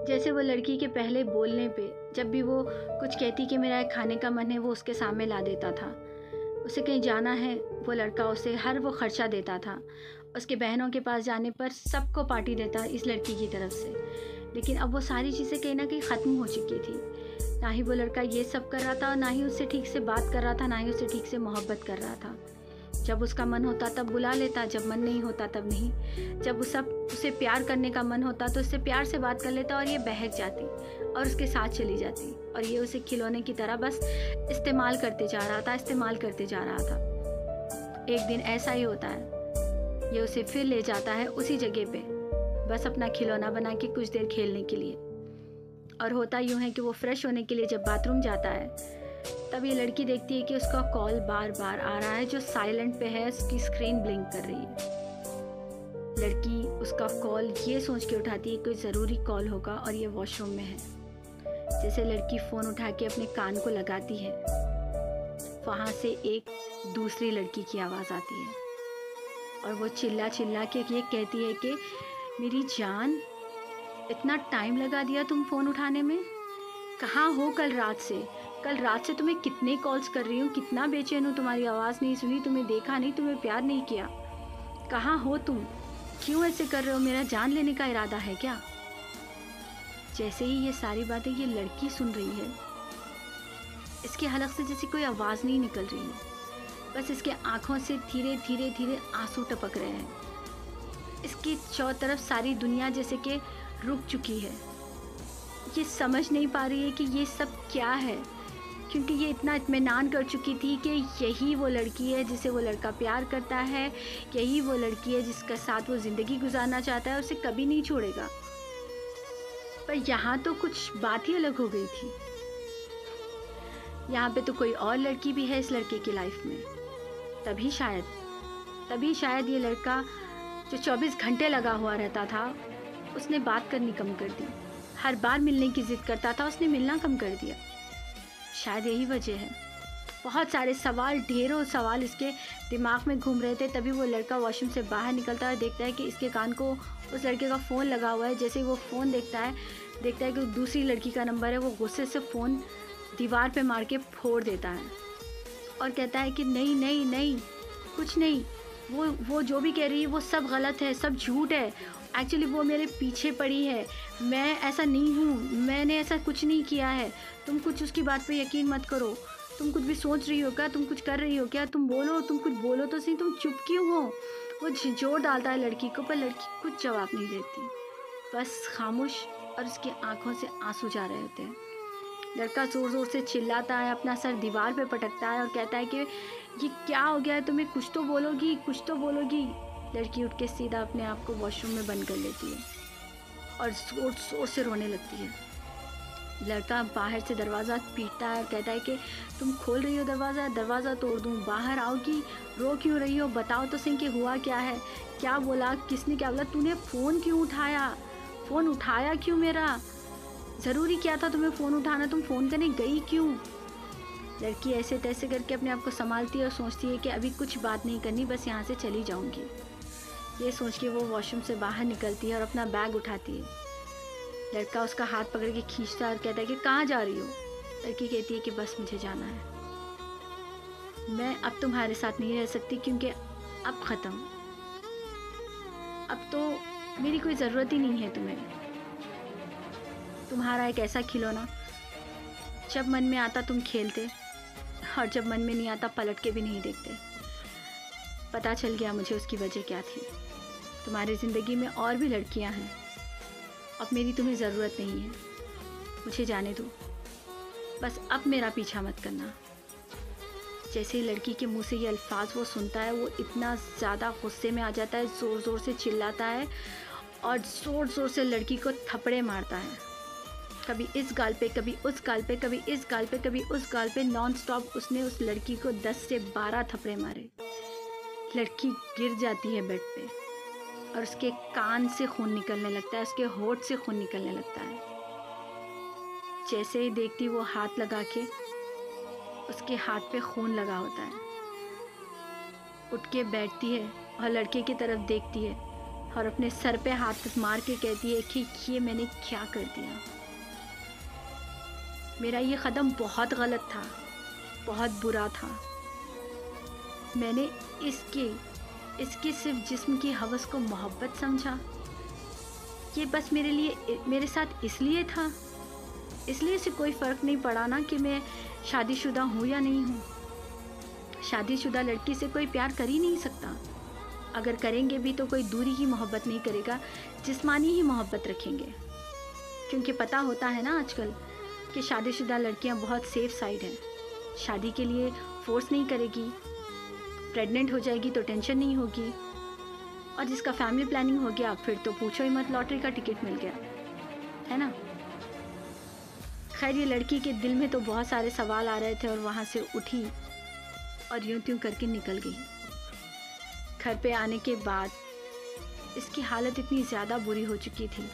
जैसे वो लड़की के पहले बोलने पे जब भी वो कुछ कहती कि मेरा खाने का मन है, वो उसके सामने ला देता था। उसे कहीं जाना है, वो लड़का उसे हर वो खर्चा देता था। उसके बहनों के पास जाने पर सबको पार्टी देता इस लड़की की तरफ से। लेकिन अब वो सारी चीज़ें कहीं ना कहीं ख़त्म हो चुकी थी। ना ही वो लड़का ये सब कर रहा था, और ना ही उससे ठीक से बात कर रहा था, ना ही उससे ठीक से मोहब्बत कर रहा था। जब उसका मन होता तब बुला लेता, जब मन नहीं होता तब नहीं। जब उसे प्यार करने का मन होता तो उससे प्यार से बात कर लेता और ये बहक जाती और उसके साथ चली जाती, और ये उसे खिलौने की तरह बस इस्तेमाल करते जा रहा था। एक दिन ऐसा ही होता है, ये उसे फिर ले जाता है उसी जगह पे, बस अपना खिलौना बना के कुछ देर खेलने के लिए। और होता यूँ है कि वो फ्रेश होने के लिए जब बाथरूम जाता है, तब ये लड़की देखती है कि उसका कॉल बार बार आ रहा है जो साइलेंट पे है, उसकी स्क्रीन ब्लिंक कर रही है। लड़की उसका कॉल ये सोच के उठाती है कोई ज़रूरी कॉल होगा और ये वॉशरूम में है। जैसे लड़की फ़ोन उठा के अपने कान को लगाती है, वहाँ से एक दूसरी लड़की की आवाज़ आती है और वो चिल्ला चिल्ला के ये कहती है कि मेरी जान, इतना टाइम लगा दिया तुम फ़ोन उठाने में, कहाँ हो कल रात से तुम्हें कितने कॉल्स कर रही हूँ, कितना बेचैन हूँ, तुम्हारी आवाज़ नहीं सुनी, तुम्हें देखा नहीं, तुम्हें प्यार नहीं किया, कहाँ हो तुम, क्यों ऐसे कर रहे हो, मेरा जान लेने का इरादा है क्या। जैसे ही ये सारी बातें ये लड़की सुन रही है, इसके हलक से जैसे कोई आवाज़ नहीं निकल रही है, बस इसके आँखों से धीरे धीरे धीरे आंसू टपक रहे हैं। इसकी चारों तरफ सारी दुनिया जैसे कि रुक चुकी है। ये समझ नहीं पा रही है कि ये सब क्या है, क्योंकि ये इतना इत्मीनान कर चुकी थी कि यही वो लड़की है जिसे वो लड़का प्यार करता है, यही वो लड़की है जिसका साथ वो ज़िंदगी गुजारना चाहता है, उसे कभी नहीं छोड़ेगा। पर यहाँ तो कुछ बात ही अलग हो गई थी। यहाँ पे तो कोई और लड़की भी है इस लड़के की लाइफ में। तभी शायद ये लड़का जो 24 घंटे लगा हुआ रहता था, उसने बात करनी कम कर दी। हर बार मिलने की ज़िद करता था, उसने मिलना कम कर दिया। शायद यही वजह है। बहुत सारे सवाल, ढेरों सवाल इसके दिमाग में घूम रहे थे। तभी वो लड़का वॉशरूम से बाहर निकलता है और देखता है कि इसके कान को उस लड़के का फ़ोन लगा हुआ है। जैसे ही वो फ़ोन देखता है कि दूसरी लड़की का नंबर है, वो गुस्से से फ़ोन दीवार पे मार के फोड़ देता है और कहता है कि नहीं नहीं नहीं, कुछ नहीं, वो जो भी कह रही है वो सब गलत है, सब झूठ है। एक्चुअली वो मेरे पीछे पड़ी है, मैं ऐसा नहीं हूँ, मैंने ऐसा कुछ नहीं किया है। तुम कुछ उसकी बात पे यकीन मत करो। तुम कुछ भी सोच रही हो क्या, तुम कुछ कर रही हो क्या, तुम कुछ बोलो तो सही, तुम चुप क्यों हो। वो झिझोर डालता है लड़की को, पर लड़की कुछ जवाब नहीं देती, बस खामोश, और उसकी आंखों से आंसू जा रहे होते हैं। लड़का ज़ोर ज़ोर से चिल्लाता है, अपना सर दीवार पे पटकता है और कहता है कि ये क्या हो गया है तुम्हें, कुछ तो बोलोगी, कुछ तो बोलोगी। लड़की उठ के सीधा अपने आप को वॉशरूम में बंद कर लेती है और ज़ोर ज़ोर से रोने लगती है। लड़का बाहर से दरवाज़ा पीटता है और कहता है कि तुम खोल रही हो दरवाज़ा तोड़ दूँ, बाहर आओगी, रो क्यों रही हो, बताओ तो सही कि हुआ क्या है, क्या बोला, किसने क्या बोला, तूने फ़ोन क्यों उठाया, फ़ोन उठाया क्यों मेरा, ज़रूरी क्या था तुम्हें फ़ोन उठाना, तुम फ़ोन करने गई क्यों। लड़की ऐसे तैसे करके अपने आप को संभालती है और सोचती है कि अभी कुछ बात नहीं करनी, बस यहाँ से चली जाऊँगी। ये सोच के वो वॉशरूम से बाहर निकलती है और अपना बैग उठाती है। लड़का उसका हाथ पकड़ के खींचता है और कहता है कि कहाँ जा रही हो। लड़की कहती है कि बस मुझे जाना है, मैं अब तुम्हारे साथ नहीं रह सकती, क्योंकि अब ख़त्म, अब तो मेरी कोई ज़रूरत ही नहीं है तुम्हें। तुम्हारा एक ऐसा खिलौना, जब मन में आता तुम खेलते और जब मन में नहीं आता पलट के भी नहीं देखते। पता चल गया मुझे उसकी वजह क्या थी। तुम्हारी ज़िंदगी में और भी लड़कियां हैं, अब मेरी तुम्हें ज़रूरत नहीं है, मुझे जाने दो, बस अब मेरा पीछा मत करना। जैसे ही लड़की के मुंह से ये अल्फाज वो सुनता है, वो इतना ज़्यादा गुस्से में आ जाता है, ज़ोर ज़ोर से चिल्लाता है और ज़ोर ज़ोर से लड़की को थप्पड़े मारता है। कभी इस गाल पे, कभी उस गाल पे, कभी इस गाल पे, कभी उस गाल पे, नॉन स्टॉप उसने उस लड़की को 10 से 12 थप्पड़े मारे। लड़की गिर जाती है बेड पे और उसके कान से खून निकलने लगता है, उसके होंठ से खून निकलने लगता है। जैसे ही देखती वो हाथ लगा के, उसके हाथ पे खून लगा होता है। उठ के बैठती है और लड़के की तरफ देखती है और अपने सर पे हाथ मार के कहती है कि ये मैंने क्या कर दिया। मेरा ये कदम बहुत गलत था, बहुत बुरा था। मैंने इसके सिर्फ जिस्म की हवस को मोहब्बत समझा। ये बस मेरे साथ इसलिए था, इसलिए से कोई फ़र्क नहीं पड़ा ना कि मैं शादीशुदा हूँ या नहीं हूँ। शादीशुदा लड़की से कोई प्यार कर ही नहीं सकता। अगर करेंगे भी तो कोई दूरी की मोहब्बत नहीं करेगा, जिस्मानी ही मोहब्बत रखेंगे। क्योंकि पता होता है ना आजकल कि शादीशुदा लड़कियां बहुत सेफ साइड हैं। शादी के लिए फोर्स नहीं करेगी, प्रेग्नेंट हो जाएगी तो टेंशन नहीं होगी, और जिसका फैमिली प्लानिंग हो गया फिर तो पूछो ही मत, लॉटरी का टिकट मिल गया, है ना। खैर, ये लड़की के दिल में तो बहुत सारे सवाल आ रहे थे और वहाँ से उठी और यूं त्यों करके निकल गई। घर पे आने के बाद इसकी हालत इतनी ज़्यादा बुरी हो चुकी थी